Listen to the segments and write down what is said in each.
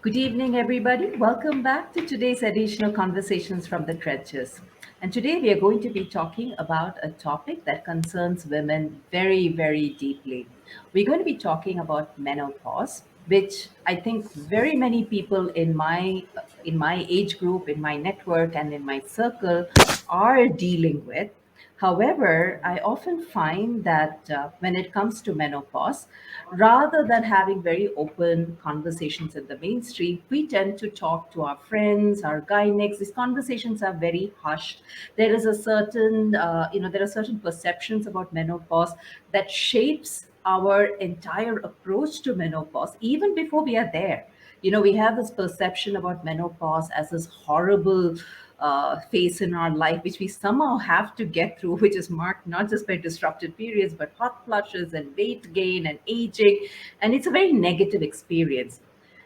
Good evening, everybody. Welcome back to today's edition of Conversations from the Trenches. And today we are going to be talking about a topic that concerns women very, very deeply. We're going to be talking about menopause, which I think very many people in my age group, in my network, and in my circle are dealing with. However, I often find that when it comes to menopause, rather than having very open conversations in the mainstream, we tend to talk to our friends, our gynecs. These conversations are very hushed. There is a certain, there are certain perceptions about menopause that shapes our entire approach to menopause, even before we are there. We have this perception about menopause as this horrible phase in our life, which we somehow have to get through, which is marked not just by disrupted periods, but hot flushes and weight gain and aging. And it's a very negative experience.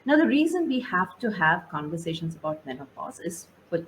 Now, the reason we have to have conversations about menopause is for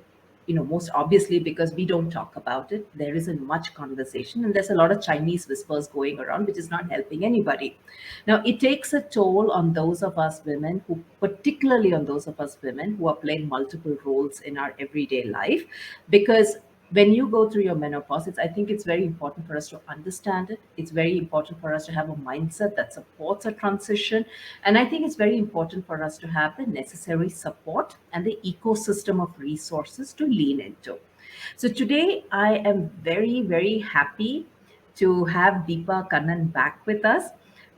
most obviously because we don't talk about it. There isn't much conversation, and there's a lot of Chinese whispers going around, which is not helping anybody. Now, it takes a toll on those of us women who, particularly on those of us women who are playing multiple roles in our everyday life, because when you go through your menopause, I think it's very important for us to understand it. It's very important for us to have a mindset that supports a transition. And I think it's very important for us to have the necessary support and the ecosystem of resources to lean into. So today I am very, very happy to have Deepa Kannan back with us.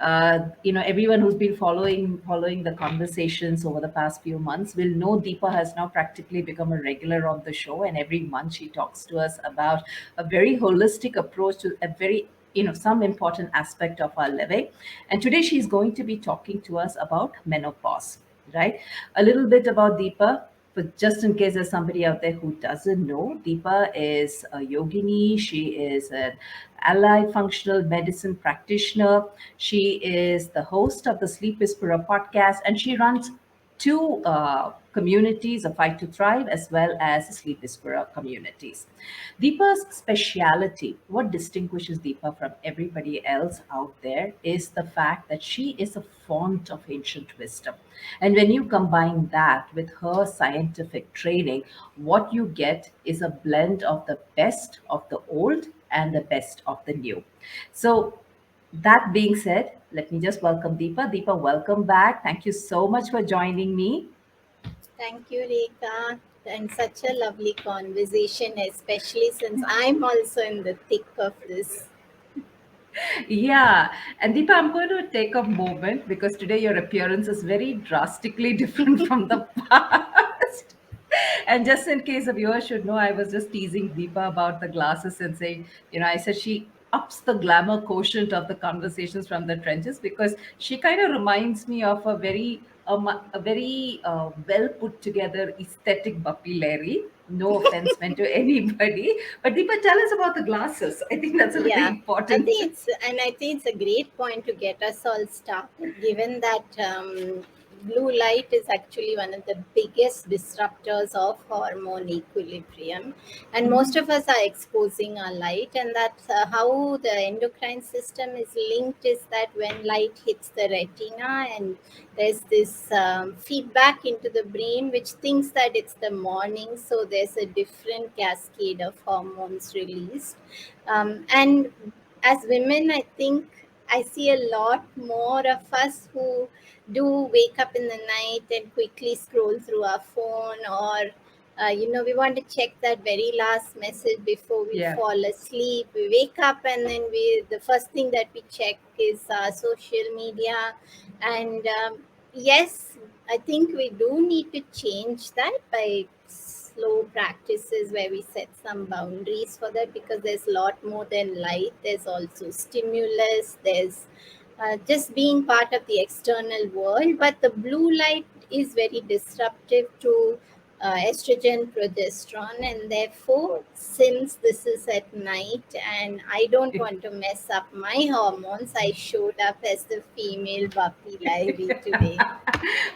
Everyone who's been following the conversations over the past few months will know Deepa has now practically become a regular on the show, and every month she talks to us about a very holistic approach to a very some important aspect of our living. And today she's going to be talking to us about menopause, right? A little bit about Deepa. But just in case there's somebody out there who doesn't know, Deepa is a yogini. She is an allied functional medicine practitioner. She is the host of the Sleep Whisperer podcast, and she runs two communities, a Fight to Thrive, as well as Sleep Whisperer communities. Deepa's speciality, what distinguishes Deepa from everybody else out there, is the fact that she is a font of ancient wisdom. And when you combine that with her scientific training, what you get is a blend of the best of the old and the best of the new. So, that being said, let me just welcome Deepa. Deepa, welcome back. Thank you so much for joining me. Thank you, Rekha. And such a lovely conversation, especially since I'm also in the thick of this. Yeah, and Deepa, I'm going to take a moment because today your appearance is very drastically different from the past. And just in case the viewers should know, I was just teasing Deepa about the glasses and saying, I said she ups the glamour quotient of the conversations from the trenches because she kind of reminds me of a very well put together aesthetic Buppy Larry. No offense meant to anybody, but Deepa, tell us about the glasses. I think that's a very Yeah, important. I think it's a great point to get us all started, given that blue light is actually one of the biggest disruptors of hormone equilibrium, and most of us are exposing our light, and that's how the endocrine system is linked. Is that when light hits the retina, and there's this feedback into the brain, which thinks that it's the morning, so there's a different cascade of hormones released and as women, I think I see a lot more of us who do wake up in the night and quickly scroll through our phone, or we want to check that very last message before we Yeah. fall asleep. We wake up and then the first thing that we check is social media. And yes, I think we do need to change that by slow practices where we set some boundaries for that, because there's a lot more than light. There's also stimulus, there's just being part of the external world, but the blue light is very disruptive to estrogen, progesterone, and therefore, since this is at night and I don't want to mess up my hormones, I showed up as the female Vapi Lairi today.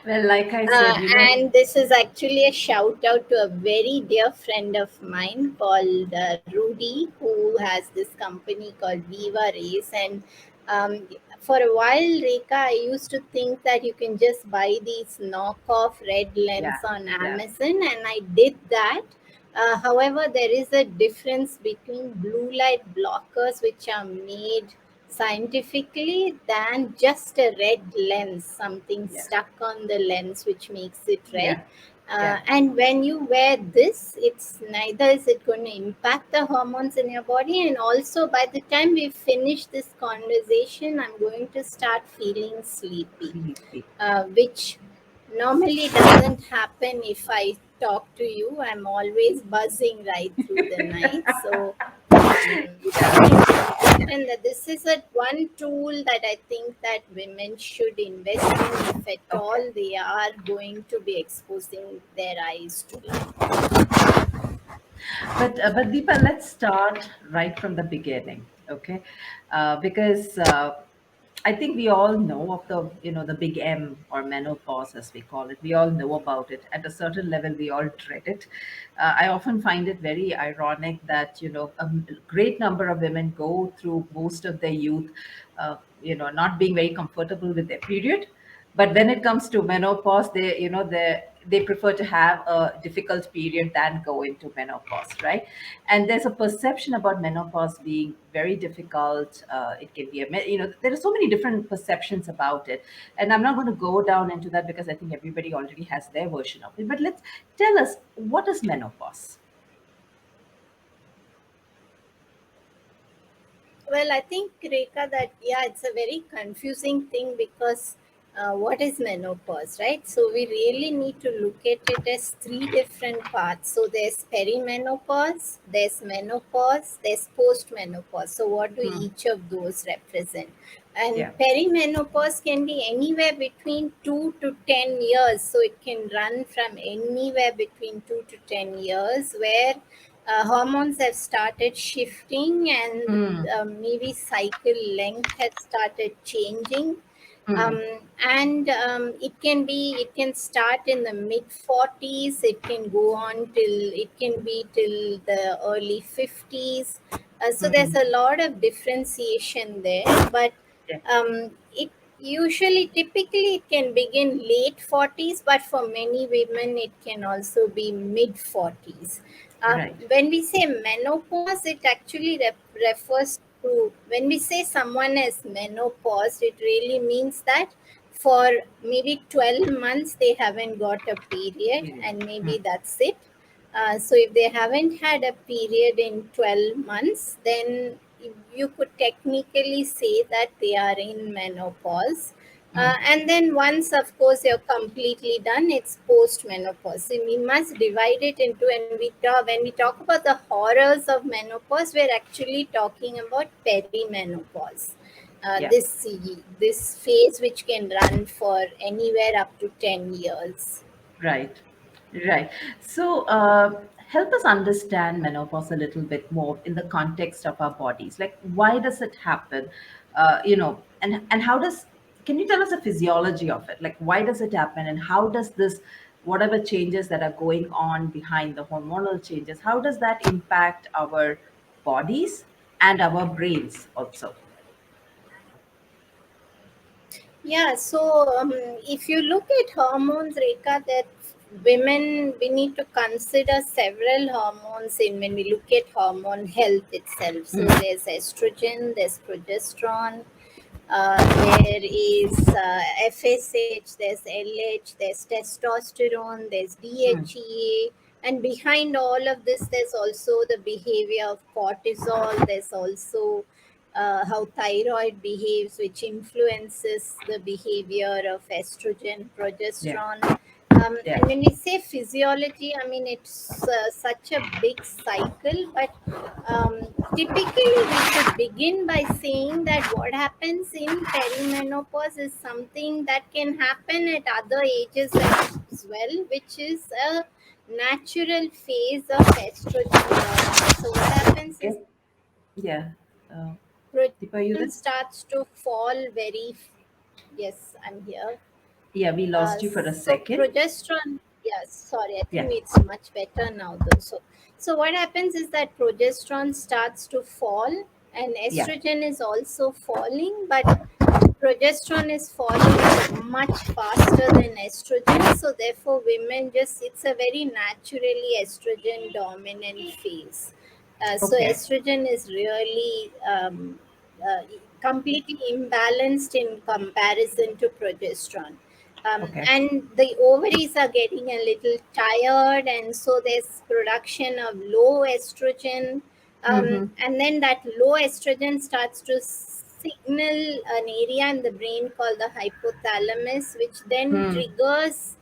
Well, like I said, And this is actually a shout out to a very dear friend of mine called Rudy, who has this company called Viva Race. And For a while, Rekha, I used to think that you can just buy these knockoff red Yeah, lens on yeah, Amazon, and I did that. However, there is a difference between blue light blockers, which are made scientifically, than just a red lens, something yeah, stuck on the lens which makes it red. yeah, yeah. And when you wear this, it's neither is it going to impact the hormones in your body, and also by the time we finish this conversation, I'm going to start feeling sleepy, Sleepy. which normally doesn't happen if I talk to you. I'm always buzzing right through the night. So it's important that this is a one tool that I think that women should invest in if at Okay. all they are going to be exposing their eyes to light. But Deepa, let's start right from the beginning, okay? Because I think we all know of the the big M, or menopause as we call it. We all know about it. At a certain level, we all dread it. I often find it very ironic that a great number of women go through most of their youth, not being very comfortable with their period, but when it comes to menopause, they prefer to have a difficult period than go into menopause, right? And there's a perception about menopause being very difficult. It can be there are so many different perceptions about it, and I'm not going to go down into that because I think everybody already has their version of it. But let's tell us, what is menopause? Well, I think, Rekha, that yeah, it's a very confusing thing because what is menopause, right? So we really need to look at it as three different parts. So there's perimenopause, there's menopause, there's postmenopause. So what do Hmm. each of those represent? And Yeah. perimenopause can be anywhere between 2 to 10 years. So it can run from anywhere between 2 to 10 years, where hormones have started shifting, and Hmm. maybe cycle length has started changing. Hmm. um, and it can start in the mid 40s, it can go on till it can be till the early 50s. So there's Hmm. a lot of differentiation there, but Yeah. it usually typically it can begin late 40s, but for many women it can also be mid 40s. Right. When we say menopause, it actually refers to, when we say someone has menopause, it really means that for maybe 12 months they haven't got a period, Period. and Hmm. maybe that's it. So if they haven't had a period in 12 months, then you could technically say that they are in menopause. Hmm. And then once, of course, you're completely done, it's post-menopause. So we must divide it into, when we talk about the horrors of menopause, we're actually talking about perimenopause. Yeah. This phase which can run for anywhere up to 10 years. Right, right. So, help us understand menopause a little bit more in the context of our bodies. Like, why does it happen? And how does? Can you tell us the physiology of it? Like, why does it happen, and how does this, whatever changes that are going on behind the hormonal changes, how does that impact our bodies and our brains also? Yeah, so if you look at hormones, Rekha, that women, we need to consider several hormones in when we look at hormone health itself. So Mm, there's estrogen, there's progesterone, there is FSH, there's LH, there's testosterone, there's mm, DHEA, and behind all of this, there's also the behavior of cortisol. There's also how thyroid behaves, which influences the behavior of estrogen, yeah, progesterone. yeah. And when we say physiology, I mean, it's such a big cycle, but um, typically we should begin by saying that what happens in perimenopause is something that can happen at other ages as well, which is a natural phase of estrogen dominance. So what happens is Okay. Yeah. Uh, Deepa, are you progesterone there? starts to fall very. Yes, I'm here. Yeah, we lost you for a So second. progesterone, yes, sorry, I Yeah. think it's much better now though. So what happens is that progesterone starts to fall, and Yeah. estrogen is also falling, but progesterone is falling much faster than estrogen, so therefore women just, it's a very naturally estrogen dominant phase. So Okay. estrogen is really uh, completely imbalanced in comparison to progesterone. Okay. And the ovaries are getting a little tired, and so there's production of low estrogen. Mm-hmm. And then that low estrogen starts to signal an area in the brain called the hypothalamus, which then Hmm. triggers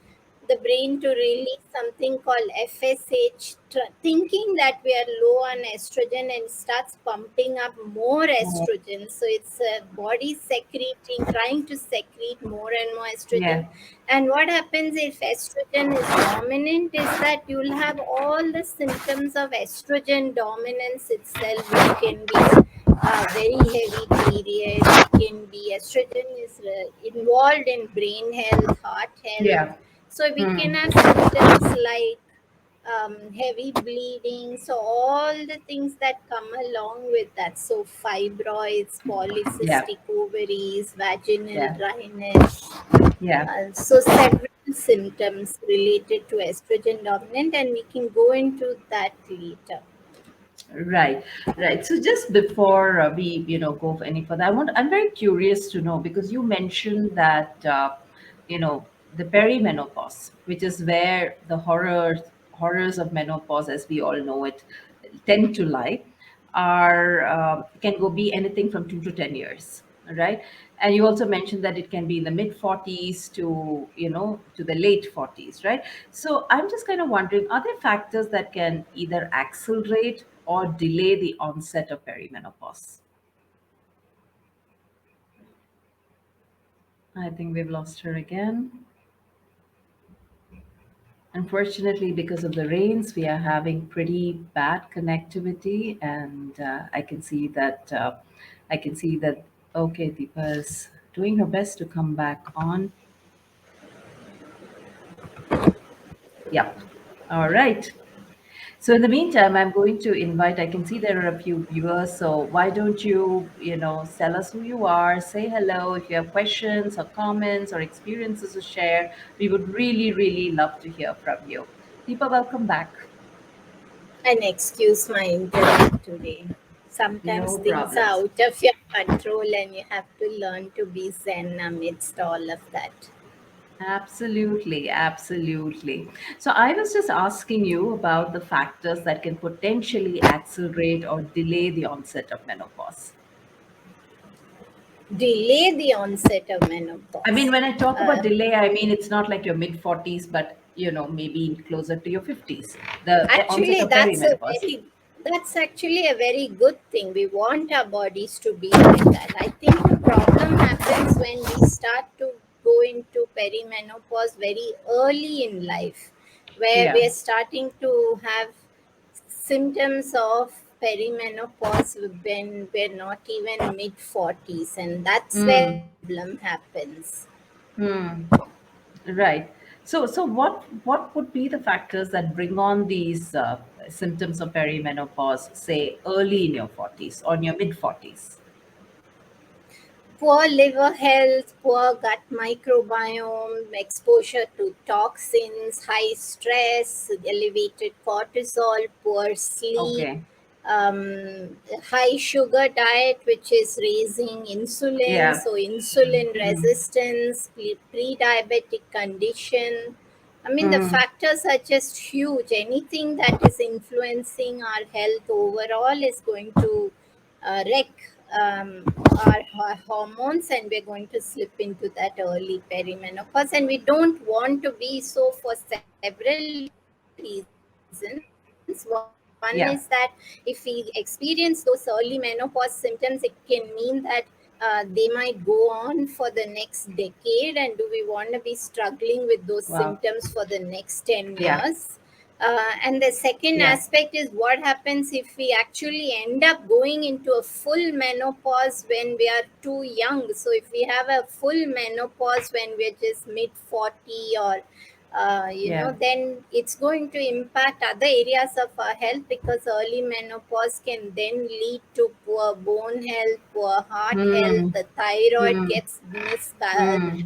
the brain to release something called FSH, thinking that we are low on estrogen, and starts pumping up more Oh, estrogen. So it's body secreting, trying to secrete more and more estrogen. yeah. And what happens if estrogen is dominant is that you'll have all the symptoms of estrogen dominance itself, which can be very heavy periods. It can be estrogen is involved in brain health, heart health. Yeah. So we Hmm. can have symptoms like heavy bleeding. So all the things that come along with that. So fibroids, Yeah. polycystic ovaries, vaginal Yeah. dryness. Yeah. So several symptoms related to estrogen dominant, and we can go into that later. Right, right. So just before we, go any further, I'm very curious to know because you mentioned that, the perimenopause, which is where the horrors of menopause, as we all know it, tend to lie, are can go be anything from 2 to 10 years, right? And you also mentioned that it can be in the mid 40s to to the late 40s, right? So I'm just kind of wondering, are there factors that can either accelerate or delay the onset of perimenopause? I think we've lost her again. Unfortunately, because of the rains, we are having pretty bad connectivity, and I can see that. Okay, Deepa is doing her best to come back on. Yep. All right. So in the meantime, I'm going to invite, I can see there are a few viewers. So why don't you, tell us who you are, say hello. If you have questions or comments or experiences to share, we would really, really love to hear from you. Deepa, welcome back. And excuse my internet today. Sometimes No things are problems. out of your control, and you have to learn to be zen amidst all of that. Absolutely, absolutely. So I was just asking you about the factors that can potentially accelerate or delay the onset of menopause. Delay the onset of I mean, menopause. when I talk about Uh, delay, I mean it's not like your mid 40s, but maybe closer to your 50s. The onset Actually, of perimenopause. that's actually a very good thing. We want our bodies to be like that. I think the problem happens when we start to go into perimenopause very early in life, where Yeah. we are starting to have symptoms of perimenopause when we're not even mid 40s, and that's where Hmm. the problem happens. Hmm. Right. So what would be the factors that bring on these symptoms of perimenopause, say early in your 40s or in your mid 40s? Poor liver health, poor gut microbiome, exposure to toxins, high stress, elevated cortisol, poor sleep, Okay. high sugar diet, which is raising insulin, Yeah. so insulin Hmm. resistance, pre-diabetic condition. I mean, the Hmm. factors are just huge. Anything that is influencing our health overall is going to wreck our hormones, and we're going to slip into that early perimenopause. And we don't want to be so for several reasons. One is that if we experience Yeah. those early menopause symptoms, it can mean that they might go on for the next decade. And do we want to be struggling with those symptoms for the next Wow. 10 years? Yeah. And the second aspect is Yeah. what happens if we actually end up going into a full menopause when we are too young. So if we have a full menopause when we're just mid 40, or Yeah. then it's going to impact other areas of our health, because early menopause can then lead to poor bone health, poor heart health, Hmm. the thyroid Hmm. gets Hmm.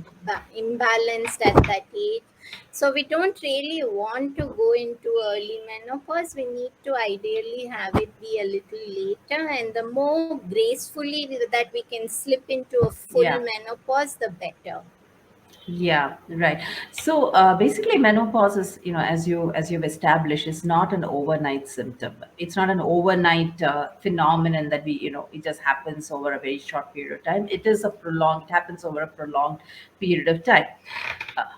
imbalanced at that age. So we don't really want to go into early menopause. We need to ideally have it be a little later, and the more gracefully that we can slip into a full Yeah. menopause, the better. Yeah, right. So basically, menopause is, as you've established, is not an overnight symptom. It's not an overnight phenomenon that it just happens over a very short period of time. It happens over a prolonged period of time.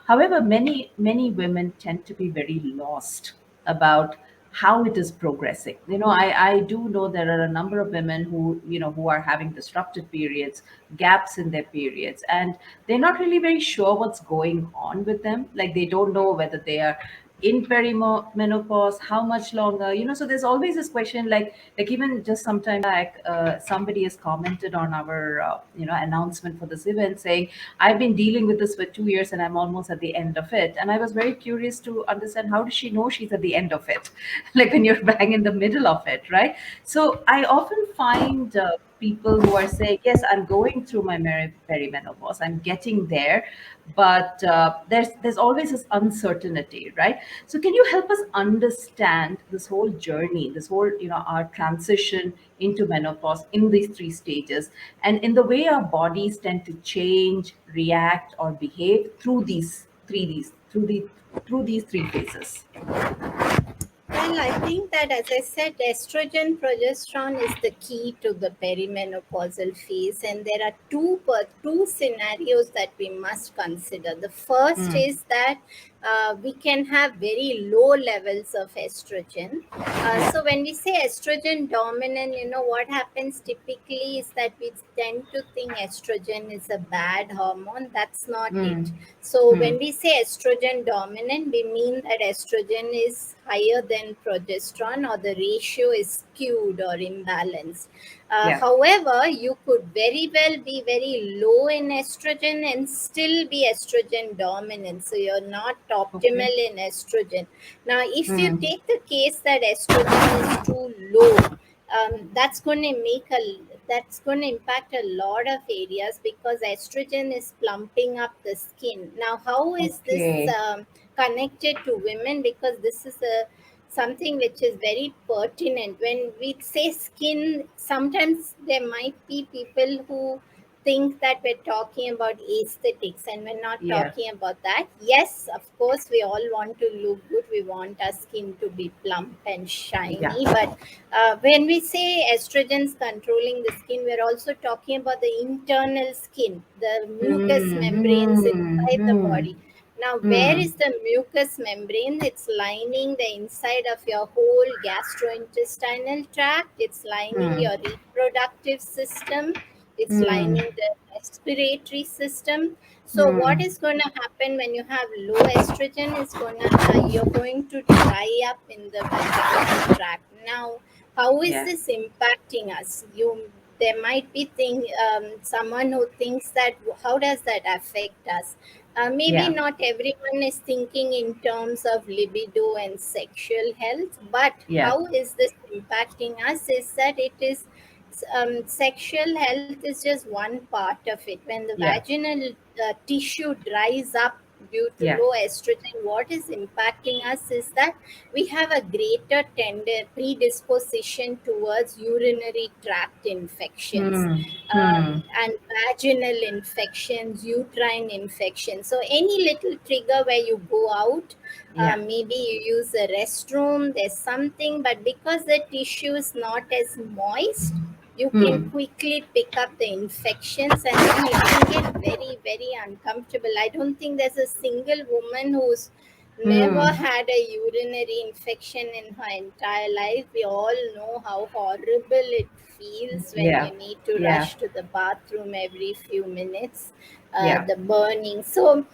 However, many women tend to be very lost about how it is progressing. I do know there are a number of women who are having disrupted periods, gaps in their periods, and they're not really very sure what's going on with them. Like, they don't know whether they are in perimenopause, how much longer. So there's always this question, like even just some time back, somebody has commented on our announcement for this event, saying, I've been dealing with this for 2 years and I'm almost at the end of it. And I was very curious to understand, how does she know she's at the end of it? Like, when you're bang in the middle of it, right? So I often find people who are saying, yes, I'm going through my perimenopause, I'm getting there, but there's always this uncertainty, right? So can you help us understand this whole journey, this whole, our transition into menopause in these three stages, and in the way our bodies tend to change, react, or behave through these three phases? Well, I think that, as I said, estrogen progesterone is the key to the perimenopausal phase, and there are two scenarios that we must consider. The first Mm, is that we can have very low levels of estrogen. yeah. So when we say estrogen dominant, what happens typically is that we tend to think estrogen is a bad hormone. That's not it. Mm, So when mm, we say estrogen dominant, we mean that estrogen is higher than progesterone, or the ratio is skewed or imbalanced. yeah. However, you could very well be very low in estrogen and still be estrogen dominant. So you're not Okay. optimal in estrogen. Now, if you Mm, take the case that estrogen is too low, that's going to impact a lot of areas, because estrogen is plumping up the skin. Now, how is this okay. connected to women? Because this is a something which is very pertinent. When we say skin, sometimes there might be people who think that we're talking about aesthetics, and we're not Yeah. talking about that. Yes, of course, we all want to look good, we want our skin to be plump and Yeah. shiny, but when we say estrogens controlling the skin, we're also talking about the internal skin, the mucous Mm, membranes mm, inside the mm, body. Now, where mm, is the mucous membrane? It's lining the inside of your whole gastrointestinal tract. It's lining mm, your reproductive system. It's mm, lining the respiratory system. So, what mm. is going to happen when you have low estrogen is you're going to dry up in the vaginal tract. Now, how is Yeah. this impacting us? There might be someone who thinks that, how does that affect us? Maybe Yeah. not everyone is thinking in terms of libido and sexual health, but Yeah. how is this impacting us is that it is, sexual health is just one part of it. When the Yeah. vaginal tissue dries up due to Yeah. low estrogen, what is impacting us is that we have a greater predisposition towards urinary tract infections, Hmm. Hmm. and vaginal infections, uterine infections. So any little trigger where you go out, Yeah. maybe you use a restroom, there's something, but because the tissue is not as moist, you can Hmm. quickly pick up the infections, and then it can get very, very uncomfortable. I don't think there's a single woman who's never Hmm. had a urinary infection in her entire life. We all know how horrible it feels when Yeah. you need to Yeah. rush to the bathroom every few minutes, Yeah. the burning. So,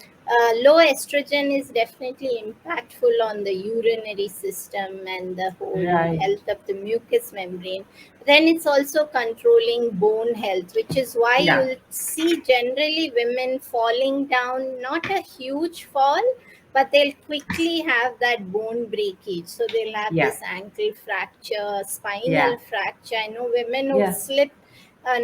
low estrogen is definitely impactful on the urinary system and the whole Right. health of the mucous membrane. Then it's also controlling bone health, which is why Yeah. you'll see generally women falling down, not a huge fall, but they'll quickly have that bone breakage. So they'll have Yeah. this ankle fracture, spinal Yeah. fracture. I know women who've Yeah. slipped,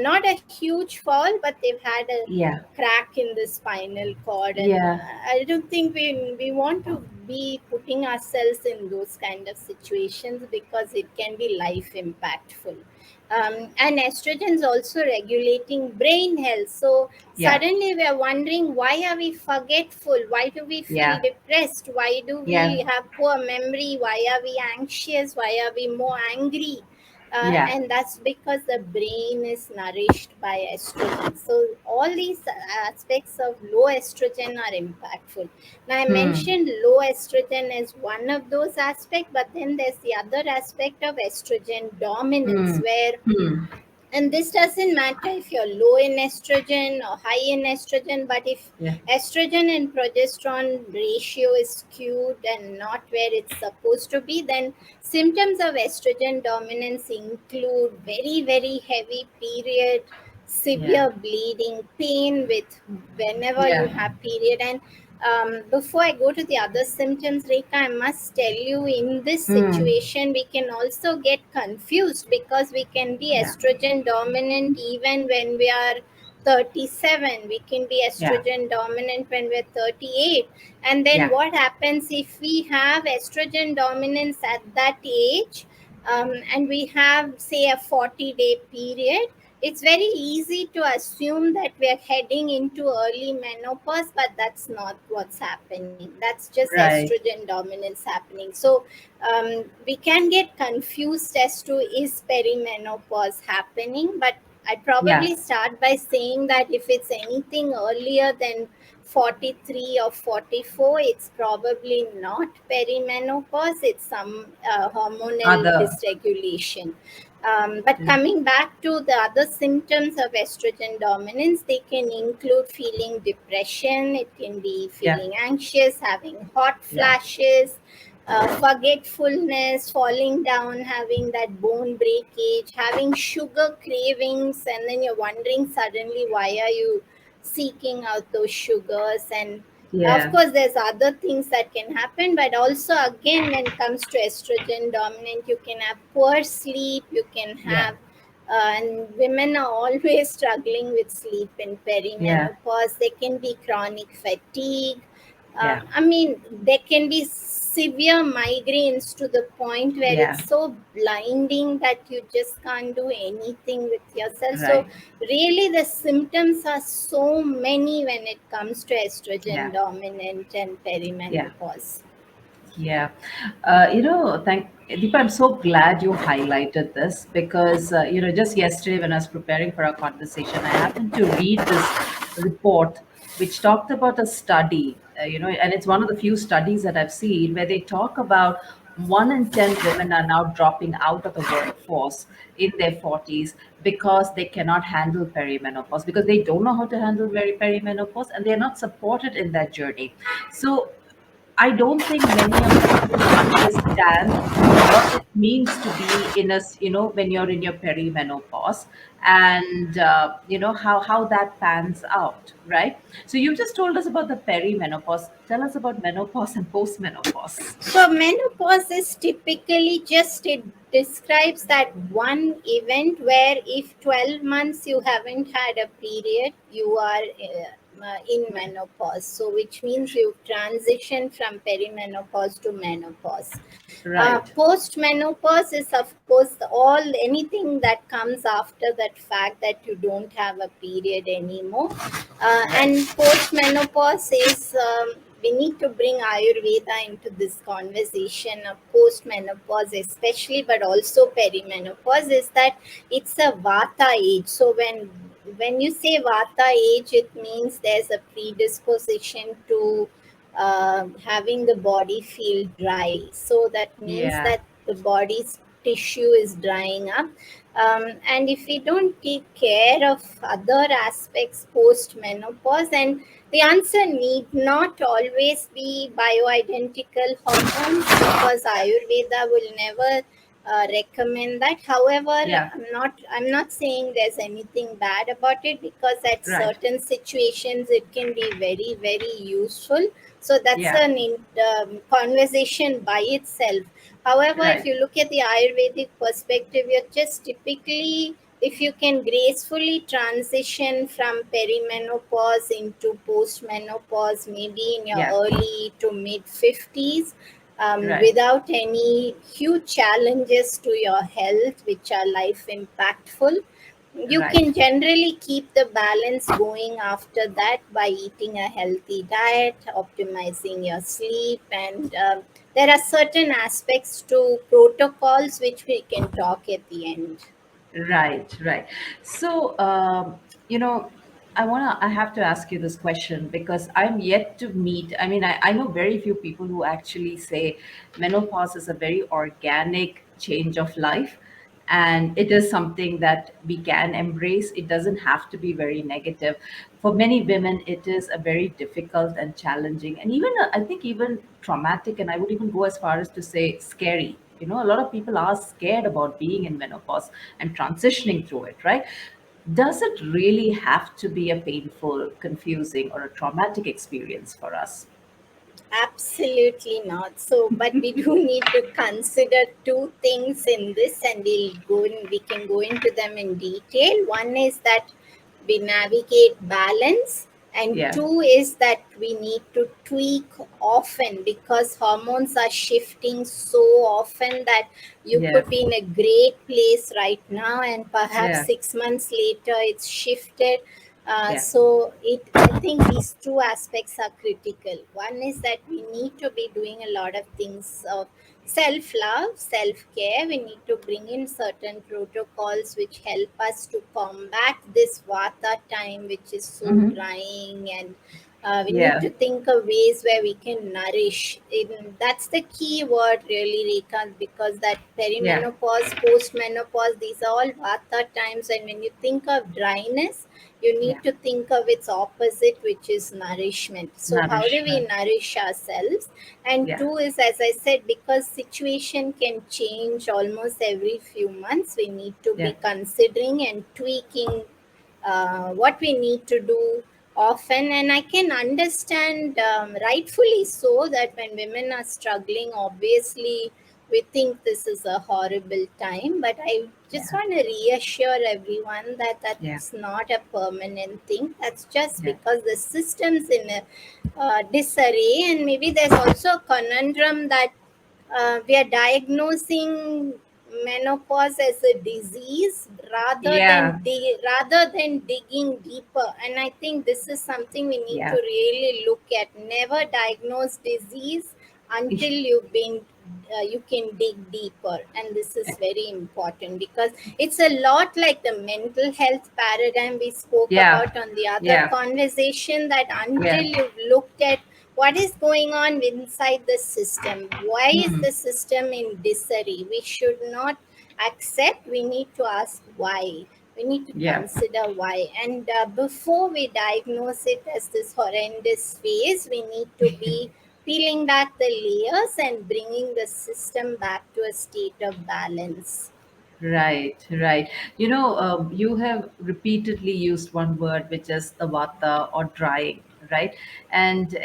not a huge fall, but they've had a Yeah. crack in the spinal cord. And Yeah. I don't think we want to be putting ourselves in those kind of situations, because it can be life impactful. And estrogens also regulating brain health. So Yeah. suddenly we are wondering, why are we forgetful? Why do we feel Yeah. depressed? Why do Yeah. we have poor memory? Why are we anxious? Why are we more angry? Yeah. And that's because the brain is nourished by estrogen. So all these aspects of low estrogen are impactful. Now I Hmm. mentioned low estrogen as one of those aspects, but then there's the other aspect of estrogen dominance, Hmm. where, Hmm. and this doesn't matter if you're low in estrogen or high in estrogen, but if Yeah. estrogen and progesterone ratio is skewed and not where it's supposed to be, then symptoms of estrogen dominance include very, very heavy period, Yeah. severe bleeding, pain with whenever you Yeah. have period. And before I go to the other symptoms, Rekha, I must tell you, in this Hmm. situation, we can also get confused, because we can be Yeah. estrogen dominant even when we are 37. We can be Yeah. estrogen dominant when we're 38. And then Yeah. what happens if we have estrogen dominance at that age, and we have, say, a 40-day period? It's very easy to assume that we are heading into early menopause, but that's not what's happening. That's just Right. estrogen dominance happening. So we can get confused as to, is perimenopause happening? But I'd Yeah. probably start by saying that if it's anything earlier than 43 or 44, it's probably not perimenopause, it's some hormonal Other. dysregulation. But Yeah. coming back to the other symptoms of estrogen dominance, they can include feeling depression, it can be Yeah. feeling anxious, having hot Yeah. flashes, forgetfulness, falling down, having that bone breakage, having sugar cravings, and then you're wondering suddenly, why are you seeking out those sugars? And of Yeah. course, there's other things that can happen, but also, again, when it comes to estrogen dominant, you can have poor sleep, you can Yeah. have, and women are always struggling with sleep in Yeah. perimenopause. There can be chronic fatigue. Yeah. I mean, there can be severe migraines to the point where Yeah. it's so blinding that you just can't do anything with yourself. So Right. really, the symptoms are so many when it comes to estrogen Yeah. dominant and Yeah. perimenopause. Yeah. Thank Deepa, I'm so glad you highlighted this because, just yesterday when I was preparing for our conversation, I happened to read this report which talked about a study, and it's one of the few studies that I've seen where they talk about 1 in 10 women are now dropping out of the workforce in their 40s because they cannot handle perimenopause, because they don't know how to handle perimenopause and they're not supported in that journey. So I don't think many of the women understand what it means to be in when you're in your perimenopause, and how that pans out, right? So you just told us about the perimenopause. Tell us about menopause and postmenopause. So menopause is typically just, it describes that one event where if 12 months you haven't had a period, you are in Yeah. menopause. So which means you've transitioned from perimenopause to menopause. Right. Post menopause is, of course, all anything that comes after that fact that you don't have a period anymore. Right. And post menopause is, we need to bring Ayurveda into this conversation of post menopause, especially, but also perimenopause. Is that it's a Vata age. So when you say Vata age, it means there's a predisposition to having the body feel dry. So that means Yeah. that the body's tissue is drying up. And if we don't take care of other aspects post menopause, and the answer need not always be bioidentical hormones, because Ayurveda will never recommend that. However, Yeah. I'm not saying there's anything bad about it, because at Right. certain situations it can be very very useful. So that's Yeah. an conversation by itself. However, if Right. you look at the Ayurvedic perspective, you're just typically, if you can gracefully transition from perimenopause into postmenopause, maybe in your Yeah. early to mid 50s, Right. without any huge challenges to your health, which are life impactful, you Right. can generally keep the balance going after that by eating a healthy diet, optimizing your sleep, and there are certain aspects to protocols which we can talk at the end. Right, right. So, I have to ask you this question because I'm yet to meet. I mean, I know very few people who actually say menopause is a very organic change of life, and it is something that we can embrace. It doesn't have to be very negative. For many women, it is a very difficult and challenging, and even I think even traumatic, and I would even go as far as to say scary. A lot of people are scared about being in menopause and transitioning through it, right? Does it really have to be a painful, confusing, or a traumatic experience for us? Absolutely not. So, but we do need to consider two things in this, and we can go into them in detail. One is that we navigate balance, and Yeah, two is that we need to tweak often, because hormones are shifting so often that you yeah, could be in a great place right now, and perhaps yeah, 6 months later it's shifted. yeah, I think these two aspects are critical. One is that we need to be doing a lot of things of self love, self care. We need to bring in certain protocols which help us to combat this vata time, which is so hmm, drying, and we need yeah, to think of ways where we can nourish. That's the key word, really, Rekha, because that yeah, perimenopause, postmenopause, these are all vata times, and when you think of dryness, you yeah. need to think of its opposite, which is nourishment. So how do we Nourishment. nourish ourselves? And Yeah, two is, as I said, because situation can change almost every few months, we need to yeah, be considering and tweaking what we need to do often. And I can understand, rightfully so, that when women are struggling, obviously we think this is a horrible time, but I just yeah, want to reassure everyone that yeah, that's not a permanent thing. That's just yeah, because the system's in a disarray. And maybe there's also a conundrum that we are diagnosing menopause as a disease yeah, rather than digging deeper. And I think this is something we need to yeah, really look at. Never diagnose disease until you can dig deeper, and this is very important, because it's a lot like the mental health paradigm we spoke yeah, about on the other yeah, conversation, that until yeah. you've looked at what is going on inside the system, why is Hmm. the system in disarray, we should not accept, we need to ask why, we need to Yeah. consider why. And before we diagnose it as this horrendous phase, we need to be peeling back the layers and bringing the system back to a state of balance. Right, right. You have repeatedly used one word, which is the vata or drying, right? And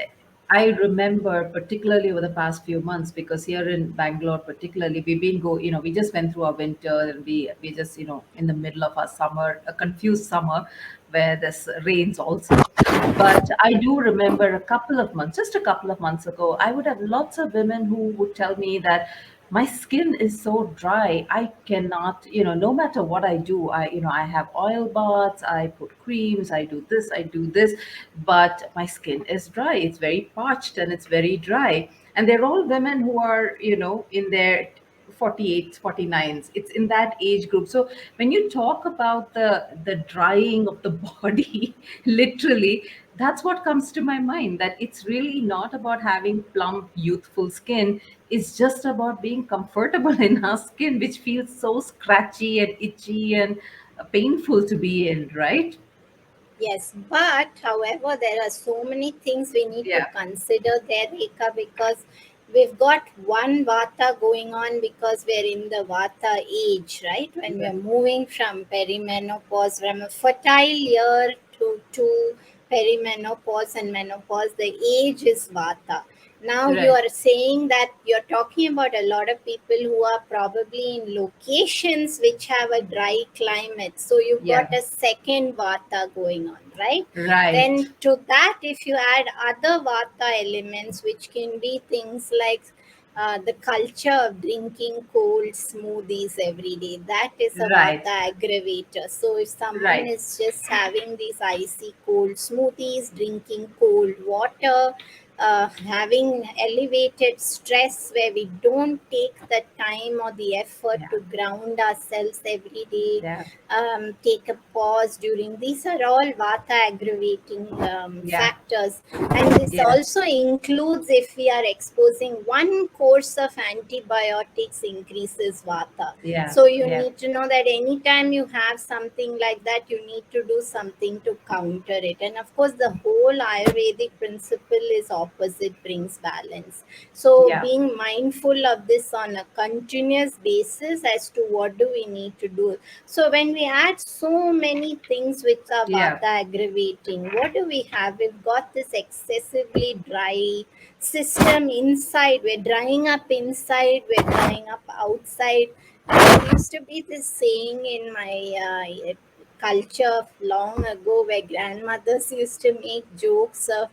I remember particularly over the past few months, because here in Bangalore, particularly, we just went through our winter, and we just, in the middle of our summer, a confused summer where there's rains also. But I do remember just a couple of months ago, I would have lots of women who would tell me that my skin is so dry. I cannot, no matter what I do, I have oil baths, I put creams, I do this, I do this, but my skin is dry. It's very parched and it's very dry. And they're all women who are, in their 48s, 49s. It's in that age group. So when you talk about the drying of the body, literally, that's what comes to my mind, that it's really not about having plump, youthful skin. It's just about being comfortable in our skin, which feels so scratchy and itchy and painful to be in, right? Yes, but however, there are so many things we need to Yeah. consider there, Rekha, because we've got one vata going on because we're in the vata age, right? When Yeah. we're moving from perimenopause, from a fertile year to perimenopause and menopause, the age is vata. Now you Right. are saying that you're talking about a lot of people who are probably in locations which have a dry climate. So you've got Yeah. a second vata going on, right? Right. Then to that, if you add other vata elements, which can be things like the culture of drinking cold smoothies every day, that is a Right. vata aggravator. So if someone Right. is just having these icy cold smoothies, drinking cold water, having elevated stress where we don't take the time or the effort Yeah. to ground ourselves every day, Yeah. take a pause during, these are all vata aggravating Yeah. factors. And this Yes. also includes if we are exposing one course of antibiotics increases vata. Yeah. So you Yeah. need to know that anytime you have something like that, you need to do something to counter it. And of course, the whole Ayurvedic principle is opposite brings balance. So Yeah. being mindful of this on a continuous basis as to what do we need to do. So when we add so many things which are Yeah. vata aggravating, what do we have? We've got this excessively dry system inside. We're drying up inside, we're drying up outside. There used to be this saying in my culture of long ago where grandmothers used to make jokes of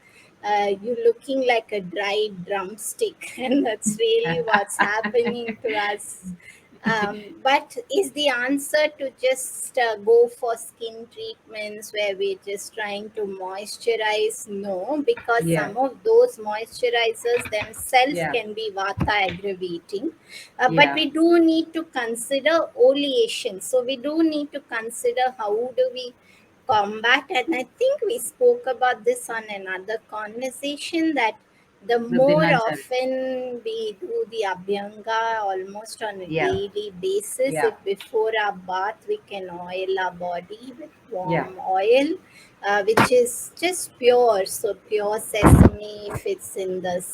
you looking like a dried drumstick, and that's really what's happening to us. But is the answer to just go for skin treatments where we're just trying to moisturize? No, because Yeah. some of those moisturizers themselves Yeah. can be vata aggravating. But Yeah. we do need to consider oleation. So we do need to consider how do we combat, and I think we spoke about this on another conversation, that the The more Dinanjan. often we do the abhyanga almost on a Yeah. daily basis, Yeah. if before our bath we can oil our body with Yeah. warm oil, which is just pure, so pure sesame if it's in the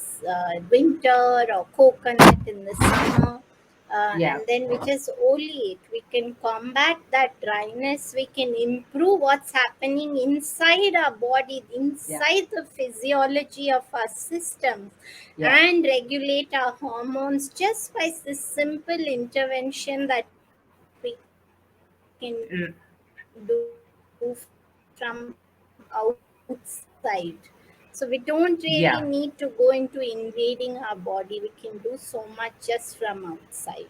winter, or coconut in the summer, Yeah. and then we just oleate. We can combat that dryness. We can improve what's happening inside our body, Yeah. inside the physiology of our system, Yeah. and regulate our hormones just by this simple intervention that we can do from outside. So we don't really need to go into invading our body. We can do so much just from Yeah. outside.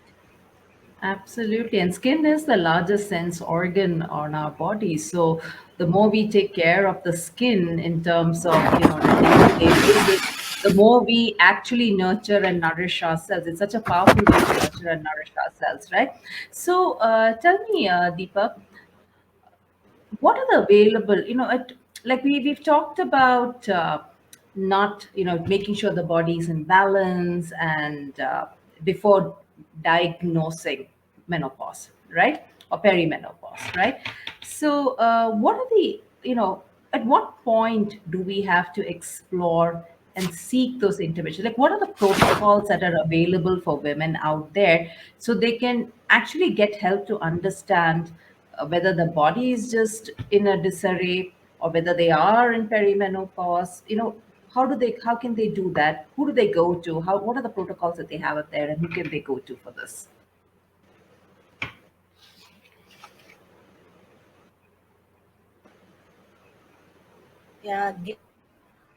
Absolutely. And skin is the largest sense organ on our body. So the more we take care of the skin in terms of, on a day-to-day basis, the more we actually nurture and nourish ourselves. It's such a powerful way to nurture and nourish ourselves, right? So tell me, Deepa, what are the available, like we've talked about not, making sure the body is in balance and before diagnosing menopause, right? Or perimenopause, right? So what are the, at what point do we have to explore and seek those interventions? Like, what are the protocols that are available for women out there so they can actually get help to understand whether the body is just in a disarray or whether they are in perimenopause? How can they do that? Who do they go to? What are the protocols that they have up there, and who can they go to for this? Yeah,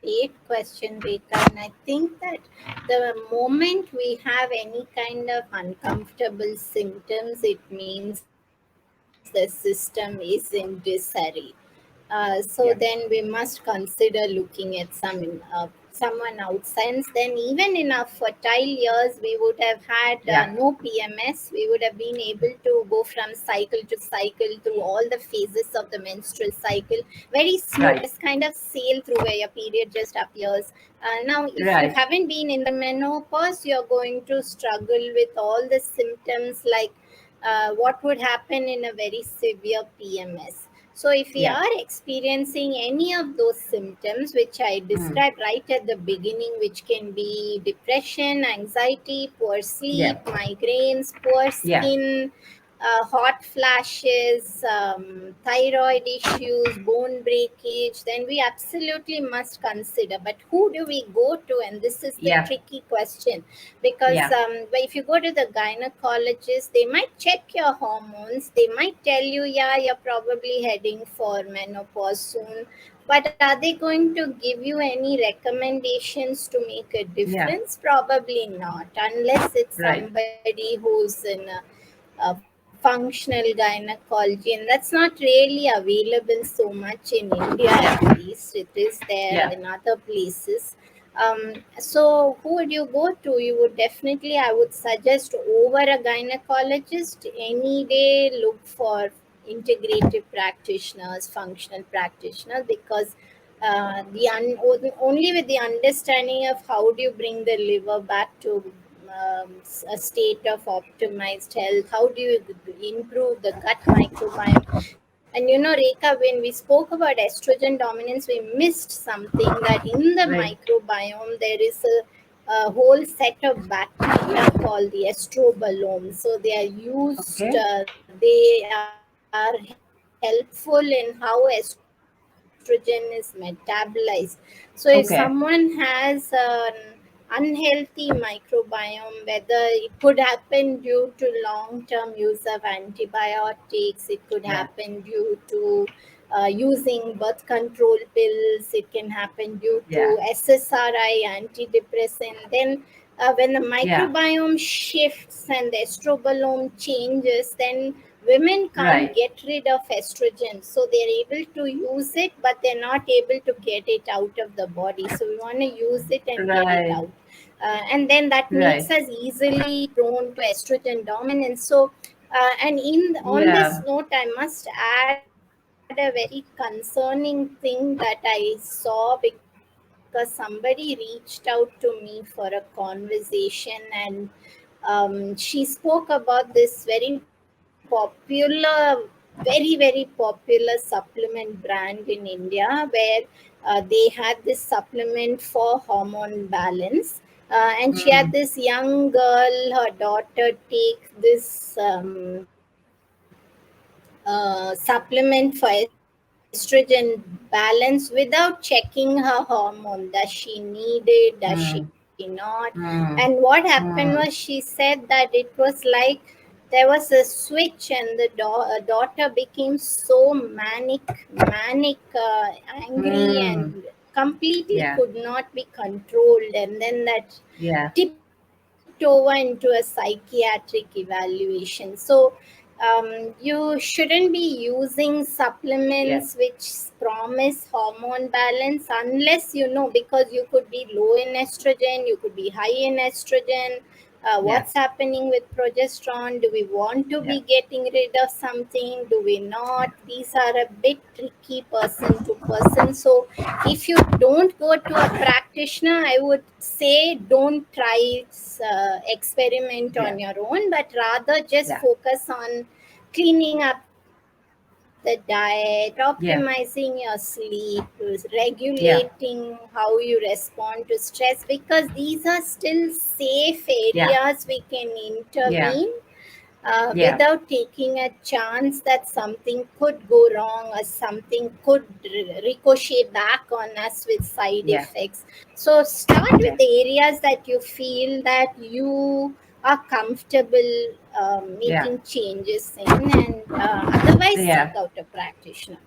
great question, Rita. And I think that the moment we have any kind of uncomfortable symptoms, it means the system is in disarray. So then we Yeah. must consider looking at someone outside. Then even in our fertile years, we would have had no Yeah. PMS. We would have been able to go from cycle to cycle through all the phases of the menstrual cycle very smooth. Right. You can just sail through where your period just appears. Now, if you Right. haven't been in the menopause, you're going to struggle with all the symptoms like what would happen in a very severe PMS. So if we Yeah. are experiencing any of those symptoms which I Mm. described right at the beginning, which can be depression, anxiety, poor Yeah. sleep, migraines, poor Yeah. skin, hot flashes, thyroid issues, bone breakage, then we absolutely must consider. But who do we go to? And this is the Yeah. tricky question, because Yeah. but if you go to the gynecologist, they might check your hormones. They might tell you, yeah, you're probably heading for menopause soon. But are they going to give you any recommendations to make a Yeah. difference? Probably not, unless it's Right. somebody who's in a functional gynecology, and that's not really available so much in India, at least. It is there Yeah. in other places. So who would you go to? You would definitely, I would suggest, over a gynecologist any day, look for integrative practitioners, functional practitioners, because only with the understanding of how do you bring the liver back to a state of optimized health, how do you improve the gut microbiome. And Rekha, when we spoke about estrogen dominance, we missed something, that in the Right. microbiome there is a whole set of bacteria called the estrobolome. So they are used, Okay. they are helpful in how estrogen is metabolized. So if someone has an Okay. unhealthy microbiome, whether it could happen due to long-term use of antibiotics, it could happen due Yeah. to using birth control pills, it can happen due to Yeah. SSRI antidepressant, then when the Yeah. microbiome shifts and the estrobolome changes, then women can't Right. get rid of estrogen. So they're able to use it, but they're not able to get it out of the body. So we want to use it and get it Right. out. And then that makes Right. us easily prone to estrogen dominance. So, and on this Yeah. note, I must add a very concerning thing that I saw, because somebody reached out to me for a conversation, and she spoke about this very popular supplement brand in India, where they had this supplement for hormone balance. And she had Mm. this young girl, her daughter, take this supplement for estrogen balance without checking her hormone. Does she need it? Does she Mm. not? And what Mm. happened was, she Mm. said that it was like there was a switch, and the daughter became so manic, angry, Mm. and completely Yeah. could not be controlled. And then that Yeah. tipped over into a psychiatric evaluation. So you shouldn't be using Yeah. supplements which promise hormone balance, unless because you could be low in estrogen, you could be high in estrogen. Yeah. What's happening with progesterone? Do we want to Yeah. be getting rid of something? Do we not? These are a bit tricky person to person. So if you don't go to a practitioner, I would say don't try experiment Yeah. on your own, but rather just Yeah. focus on cleaning up the diet, optimizing your Yeah. sleep, regulating Yeah. how you respond to stress, because these are still safe areas Yeah. we can intervene Yeah. Yeah. without taking a chance that something could go wrong, or something could ricochet back on us with side Yeah. effects. So start with Yeah. the areas that you feel that you are comfortable Yeah. making changes in, and otherwise seek Yeah. out a practitioner.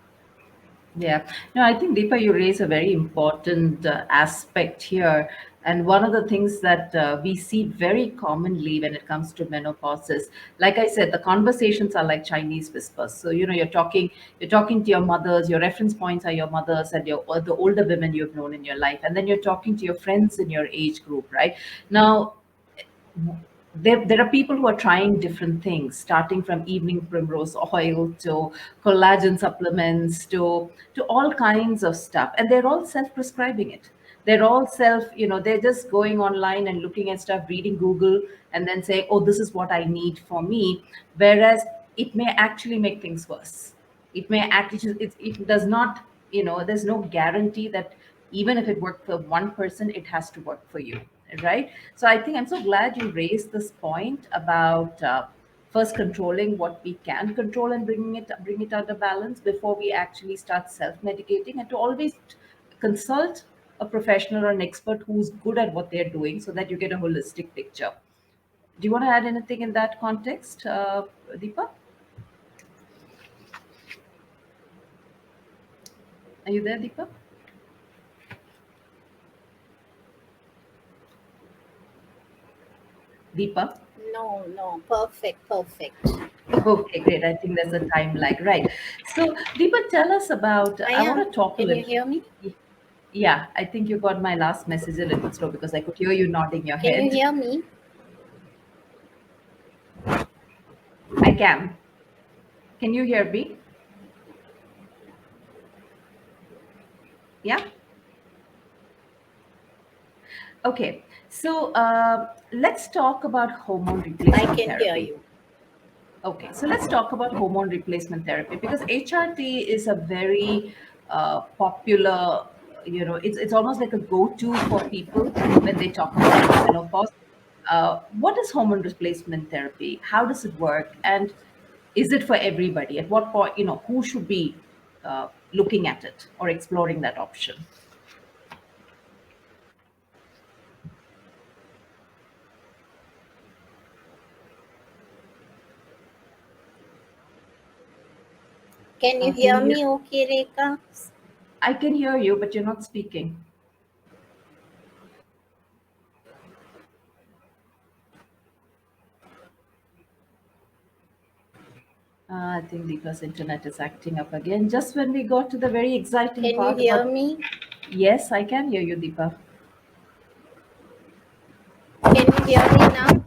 Yeah, no, I think Deepa, you raise a very important aspect here. And one of the things that we see very commonly when it comes to menopause is, like I said, the conversations are like Chinese whispers. So, you're talking to your mothers, your reference points are your mothers and or the older women you've known in your life. And then you're talking to your friends in your age group, right? Now, there are people who are trying different things, starting from evening primrose oil to collagen supplements to all kinds of stuff, and they're all self-prescribing it. They're all they're just going online and looking at stuff, reading Google, and then saying, oh, this is what I need for me, whereas it may actually make things worse. It may actually, it does not, there's no guarantee that even if it worked for one person, it has to work for you, right? So I think I'm so glad you raised this point about first controlling what we can control and bring it under balance before we actually start self-medicating, and to always consult a professional or an expert who's good at what they're doing so that you get a holistic picture. Do you want to add anything in that context, Deepa? Are you there, Deepa? Deepa? No, no, perfect, perfect. Okay, great. I think there's a time lag, right? So, Deepa, tell us about. I I want am. to talk a Can you little. hear me? Yeah, I think you got my last message a little slow because I could hear you nodding your Can you head. hear me? I can. Can you hear me? Yeah. Okay. So, let's talk about hormone I replacement can hear therapy. you. Okay, so let's talk about hormone replacement therapy because HRT is a very popular, it's almost like a go-to for people when they talk about menopause. What is hormone replacement therapy? How does it work? And is it for everybody? At what point, who should be looking at it or exploring that option? Can you Can hear you hear? me okay, Rekha? I can hear you, but you're not speaking. I think Deepa's internet is acting up again. Just when we got to the very exciting Can you part hear about. me? Yes, I can hear you, Deepa. Can you hear me now?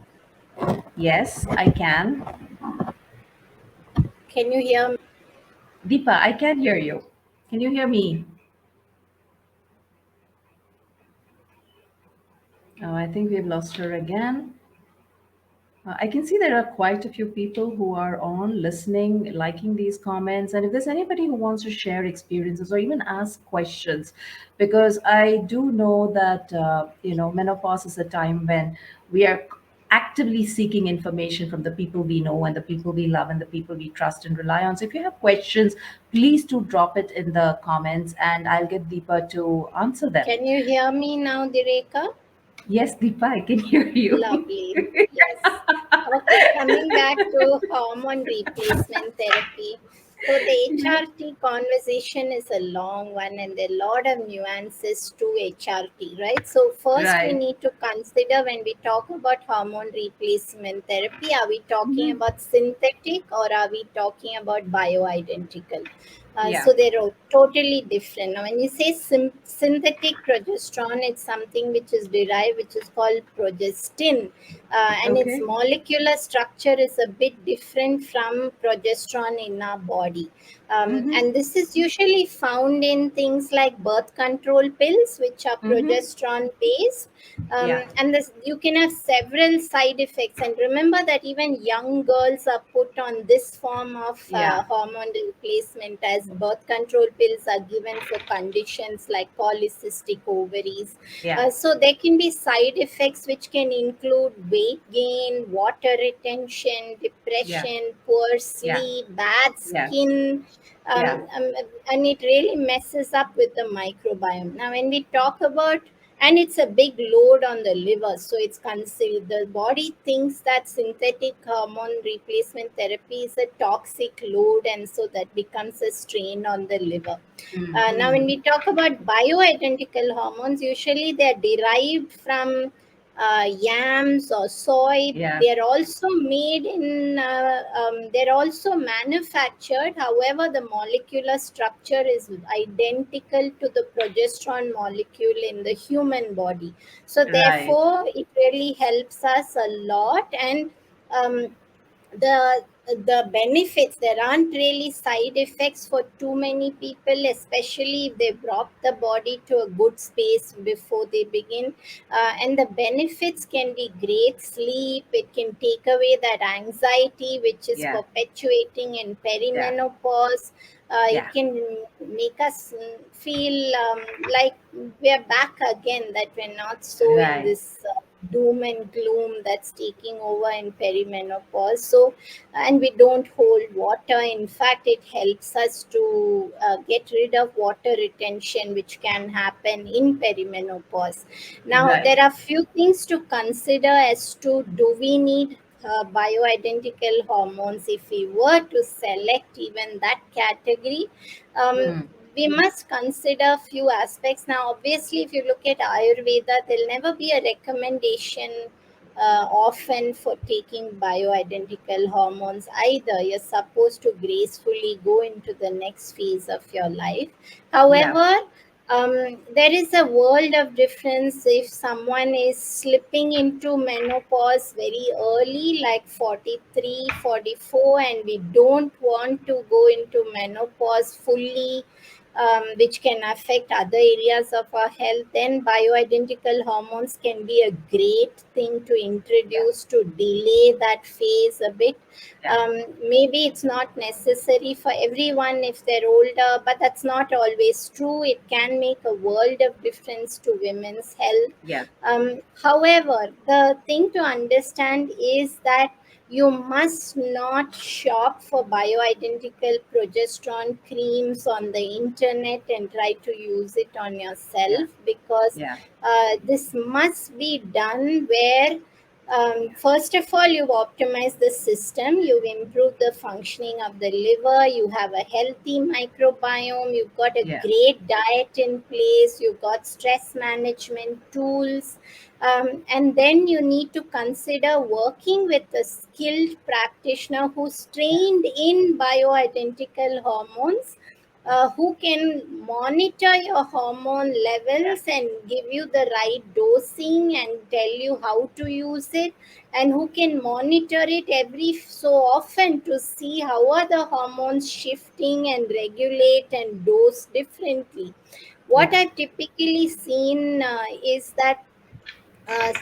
Yes, I can. Can you hear me? Deepa, I can hear you. Can you hear me? Oh, I think we've lost her again. I can see there are quite a few people who are on listening, liking these comments. And if there's anybody who wants to share experiences or even ask questions, because I do know that, menopause is a time when we are actively seeking information from the people we know and the people we love and the people we trust and rely on. So if you have questions, please do drop it in the comments and I'll get Deepa to answer them. Can you hear me now, Direka? Yes, Deepa, I can hear you. Lovely. Yes. Okay, coming back to hormone replacement therapy. So the HRT conversation is a long one and there are a lot of nuances to HRT, right? So first we Right. need to consider when we talk about hormone replacement therapy, are we talking Mhm. about synthetic or are we talking about bioidentical? Yeah. So they're totally different. Now, when you say synthetic progesterone, it's something which is derived, which is called progestin, and its Okay. molecular structure is a bit different from progesterone in our body. Mm-hmm. And this is usually found in things like birth control pills, which are Mm-hmm. progesterone based. Yeah. And this, you can have several side effects. And remember that even young girls are put on this form of Yeah. hormone replacement, as birth control pills are given for conditions like polycystic ovaries. Yeah. So there can be side effects which can include weight gain, water retention, Yeah. depression, poor Yeah. sleep, bad Yeah. skin, Yeah. and it really messes up with the microbiome. Now, when we talk about, and it's a big load on the liver, so it's considered, the body thinks that synthetic hormone replacement therapy is a toxic load, and so that becomes a strain on the liver. Now, when Mm-hmm. we talk about bioidentical hormones, usually they are derived from yams or soy. Yeah. They are also made in, they're also manufactured. However, the molecular structure is identical to the progesterone molecule in the human body. So, Right. therefore, it really helps us a lot. And um, the benefits, there aren't really side effects for too many people, especially if they brought the body to a good space before they begin. And the benefits can be great sleep, it can take away that anxiety which is Yeah. perpetuating in Yeah. perimenopause. It Yeah. can make us feel like we're back again, that we're not so in Right. this doom and gloom that's taking over in perimenopause. So, and we don't hold water. In fact, it helps us to get rid of water retention, which can happen in perimenopause. Now, Right. there are few things to consider as to do we need bioidentical hormones. If we were to select even that category, um, Mm. we must consider few aspects. Now, obviously, if you look at Ayurveda, there'll never be a recommendation often for taking bioidentical hormones either. You're supposed to gracefully go into the next phase of your life. Yeah. However, there is a world of difference if someone is slipping into menopause very early, like 43, 44, and we don't want to go into menopause fully, which can affect other areas of our health. Then bioidentical hormones can be a great thing to Yeah. introduce to delay that phase a bit. Yeah. Maybe it's not necessary for everyone if they're older, but that's not always true. It can make a world of difference to women's health. Yeah. However, the thing to understand is that you must not shop for bioidentical progesterone creams on the internet and try to use it on Yeah. yourself, because Yeah. this must be done where, first of all, you've optimized the system, you've improved the functioning of the liver, you have a healthy microbiome, you've got a Yeah. great diet in place, you've got stress management tools, and then you need to consider working with a skilled practitioner who's trained in bioidentical hormones, who can monitor your hormone Yeah. levels and give you the right dosing and tell you how to use it, and who can monitor it every so often to see how are the hormones shifting and regulate and dose differently. What Yeah. I've typically seen is that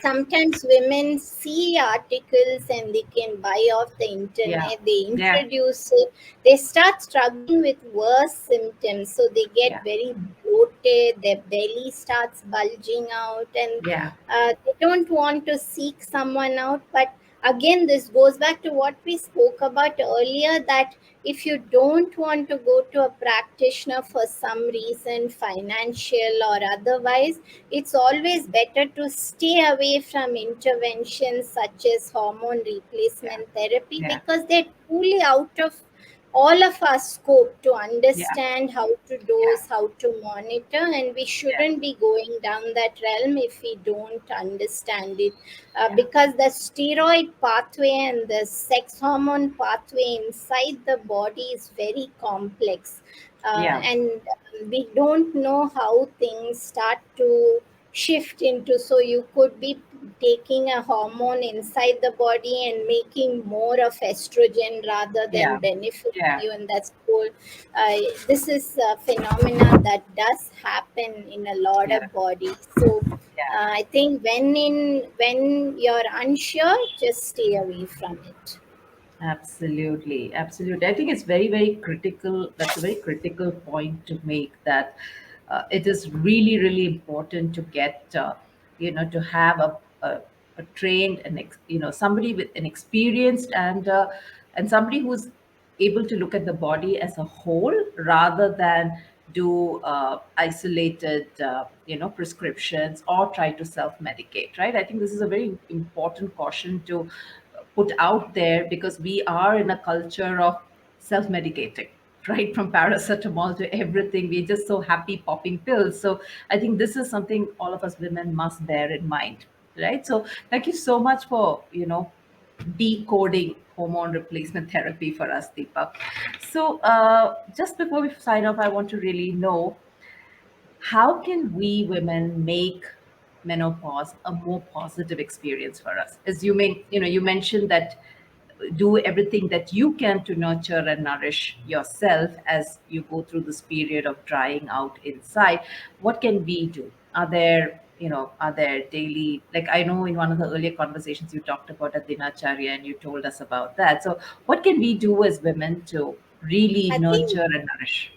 sometimes women see articles and they can buy off the Yeah. internet, they Yeah. introduce it, they start struggling with worse symptoms, so they get Yeah. very bloated, their belly starts bulging out, and Yeah. they don't want to seek someone out. But again, this goes back to what we spoke about earlier, that if you don't want to go to a practitioner for some reason, financial or otherwise, it's always better to stay away from interventions such as hormone Yeah. replacement therapy, Yeah. because they're truly out of all of our scope to Yeah. understand how to Yeah. dose, how to monitor, and we Yeah. shouldn't be going down that realm if we don't understand it. Yeah. Because the steroid pathway and the sex hormone pathway inside the body is very complex, Yeah. and we don't know how things start to shift into. So you could be taking a hormone inside the body and making more of estrogen rather than Yeah. benefiting Yeah. you, and that's cool. uh, this is a phenomena that does happen in a lot Yeah. of bodies. So Yeah. I think when you're unsure, just stay away from it. Absolutely, absolutely. I think it's very, very critical. That's a very critical point to make. That it is really, really important to get, to have a trained and somebody with an experienced and somebody who's able to look at the body as a whole rather than do isolated, prescriptions or try to self-medicate. Right. I think this is a very important caution to put out there because we are in a culture of self-medicating, right? From paracetamol to everything, we're just so happy popping pills. So I think this is something all of us women must bear in mind, right? So thank you so much for decoding hormone replacement therapy for us, Deepa. So just before we sign off, I want to really know, how can we women make menopause a more positive experience for us? As you mentioned that do everything that you can to nurture and nourish yourself as you go through this period of drying out inside. What can we do? Are there daily, like I know in one of the earlier conversations you talked about a dinacharya and you told us about that. So what can we do as women to really I think nurture and nourish?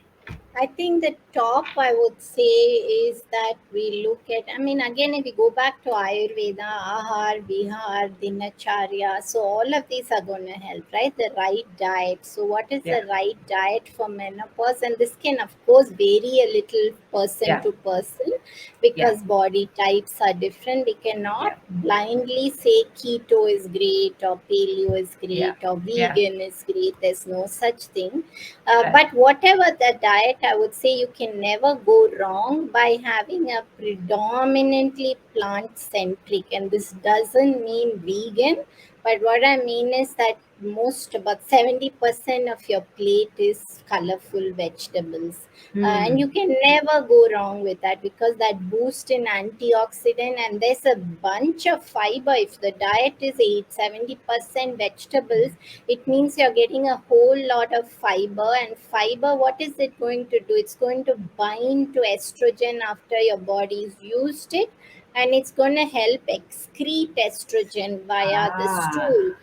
I think the top I would say is that we look at, I mean, again, if we go back to Ayurveda, Ahar, Vihar, Dinacharya, so all of these are going to help, right? The right diet. So, what is Yeah, the right diet for menopause? And this can, of course, vary a little person yeah, to person yeah, because body types are different. We cannot yeah, blindly say keto is great or paleo is yeah, great or yeah. vegan is great. There's no such thing. Right. But whatever the diet, I would say you can never go wrong by having a predominantly plant centric. And this doesn't mean vegan, but what I mean is that most about 70% of your plate is colorful vegetables. And Hmm. you can never go wrong with that because that boost in antioxidant, and there's a bunch of fiber. If the diet is 70% vegetables, it means you're getting a whole lot of fiber. And fiber, what is it going to do? It's going to bind to estrogen after your body's used it, and it's going to help excrete estrogen via the Ah, stool.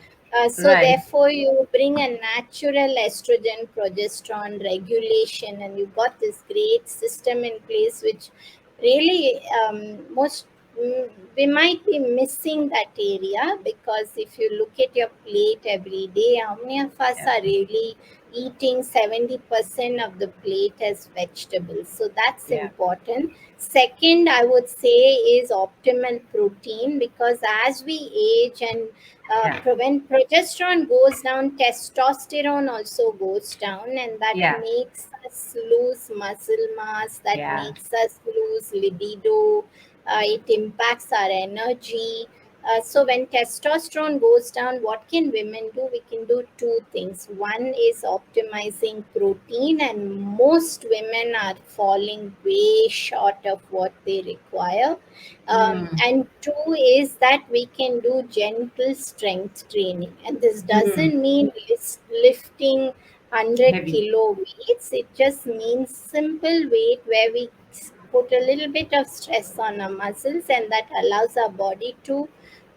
So right. therefore you bring a natural estrogen progesterone regulation, and you've got this great system in place which really most mm, we might be missing that area. Because if you look at your plate every day, how many of us Yeah, are really eating 70% of the plate as vegetables? So that's yeah, important. Second, I would say, is optimal protein, because as we age and yeah, when progesterone goes down, testosterone also goes down, and that yeah, makes us lose muscle mass, that yeah. makes us lose libido, it impacts our energy. So when testosterone goes down, what can women do? We can do two things. One is optimizing protein, and most women are falling way short of what they require. Hmm. And two is that we can do gentle strength training, and this Hmm. doesn't mean lifting 100 Heavy. kilo weights. It just means simple weight where we put a little bit of stress on our muscles, and that allows our body to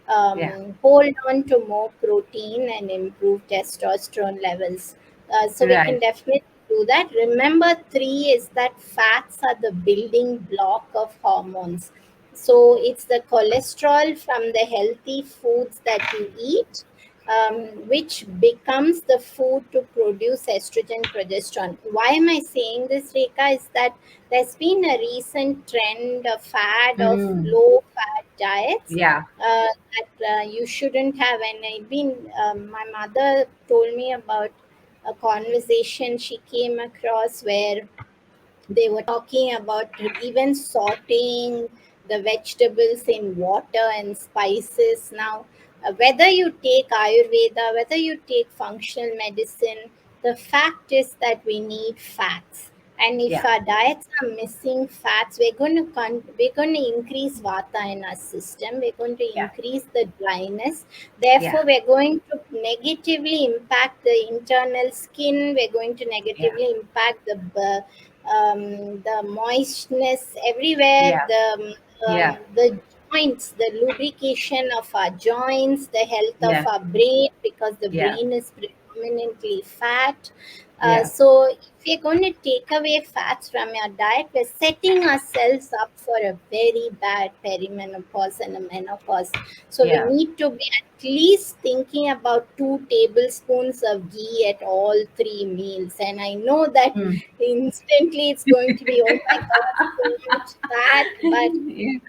Yeah. hold on to more protein and improve testosterone levels. So we can Right. definitely do that. Remember, three is that fats are the building block of hormones. So it's the cholesterol from the healthy foods that you eat, which becomes the food to produce estrogen progesterone. Why am I saying this, Rekha? Is that there's been a recent trend, a fad of Hmm. low fat diets Yeah. that you shouldn't have. And I've been, my mother told me about a conversation she came across where they were talking about even sauteing the vegetables in water and spices. Now, whether you take Ayurveda, whether you take functional medicine, the fact is that we need fats. And if Yeah. our diets are missing fats, we're going to increase vata in our system. We're going to Yeah. increase the dryness. Therefore, Yeah. we're going to negatively impact the internal skin. We're going to Yeah. negatively impact the moistness everywhere, Yeah. Yeah. the joints, the lubrication of our joints, the health of Yeah. our brain, because the Yeah. brain is predominantly fat. Yeah. So if we're going to take away fats from our diet, we're setting ourselves up for a very bad perimenopause and a menopause. So we Yeah. need to be at least thinking about 2 tablespoons of ghee at all 3 meals. And I know that Hmm. instantly it's going to be, oh my god, so much fat. But Yeah.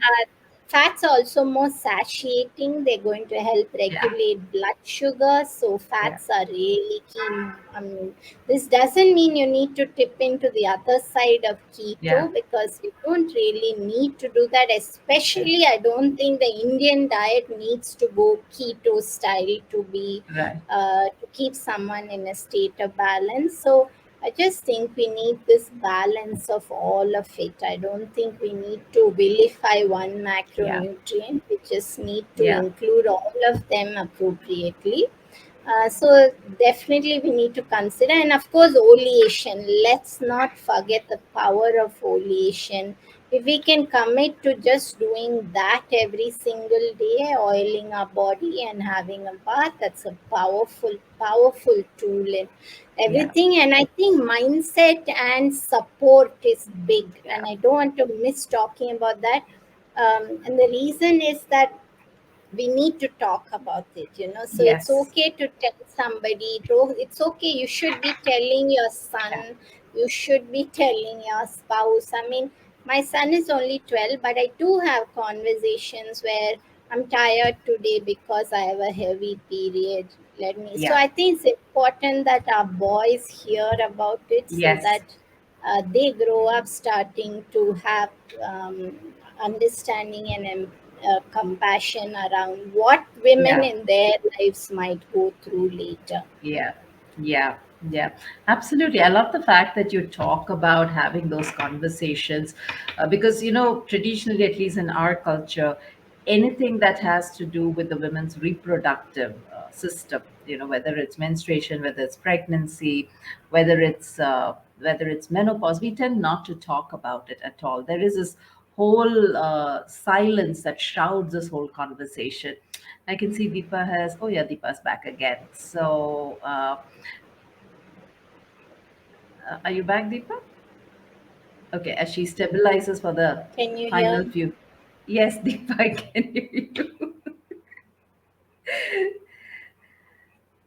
fats are also more satiating. They're going to help Yeah. regulate blood sugar. So Yeah. fats are really key. This doesn't mean you need to tip into the other side of Yeah. keto, because you don't really need to do that. Yeah. Especially, I don't think the Indian diet needs to go keto style to be Right. to keep someone in a state of balance. So I just think we need this balance of all of it. I don't think we need to vilify one Yeah. macronutrient. We just need to Yeah. include all of them appropriately. So definitely we need to consider, and of course oleation. Let's not forget the power of oleation If we can commit to just doing that every single day, oiling our body and having a bath, that's a powerful, powerful tool in Yeah, everything. And I think mindset and support is big, yeah, and I don't want to miss talking about that. And the reason is that we need to talk about it, so it's yes, okay to tell somebody, it's okay, you should be telling your son, yeah, you should be telling your spouse. I mean, my son is only 12, but I do have conversations where I'm tired today because I have a heavy period, let me, so yeah, I think it's important that our boys hear about it, so yes, that they grow up starting to have understanding and compassion around what women yeah. in their lives might go through later. Yeah, yeah, yeah, absolutely. I love the fact that you talk about having those conversations because, traditionally, at least in our culture, anything that has to do with the women's reproductive system, whether it's menstruation, whether it's pregnancy, whether it's menopause, we tend not to talk about it at all. There is this whole silence that shrouds this whole conversation. I can see Deepa has. Oh yeah, Deepa's back again. So, are you back, Deepa? Okay, as she stabilizes for the Can you final hear? few. Yes, Deepa, I can hear you.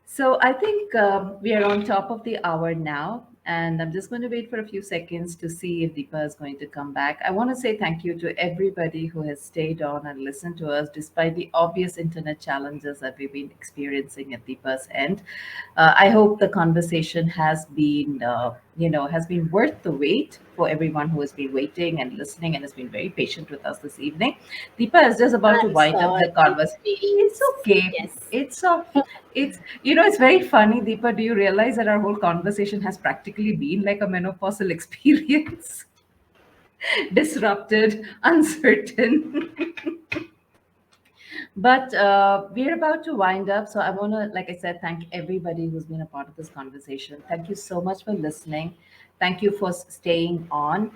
So I think we are on top of the hour now, and I'm just going to wait for a few seconds to see if Deepa is going to come back. I want to say thank you to everybody who has stayed on and listened to us despite the obvious internet challenges that we've been experiencing at Deepa's end. I hope the conversation has been worth the wait for everyone who has been waiting and listening and has been very patient with us this evening. Deepa is just about to I'm wind up sorry, the conversation. It's please. okay. Yes. It's very funny, Deepa. Do you realize that our whole conversation has practically been like a menopausal experience? Disrupted, uncertain. But we're about to wind up. So I want to, like I said, thank everybody who's been a part of this conversation. Thank you so much for listening. Thank you for staying on.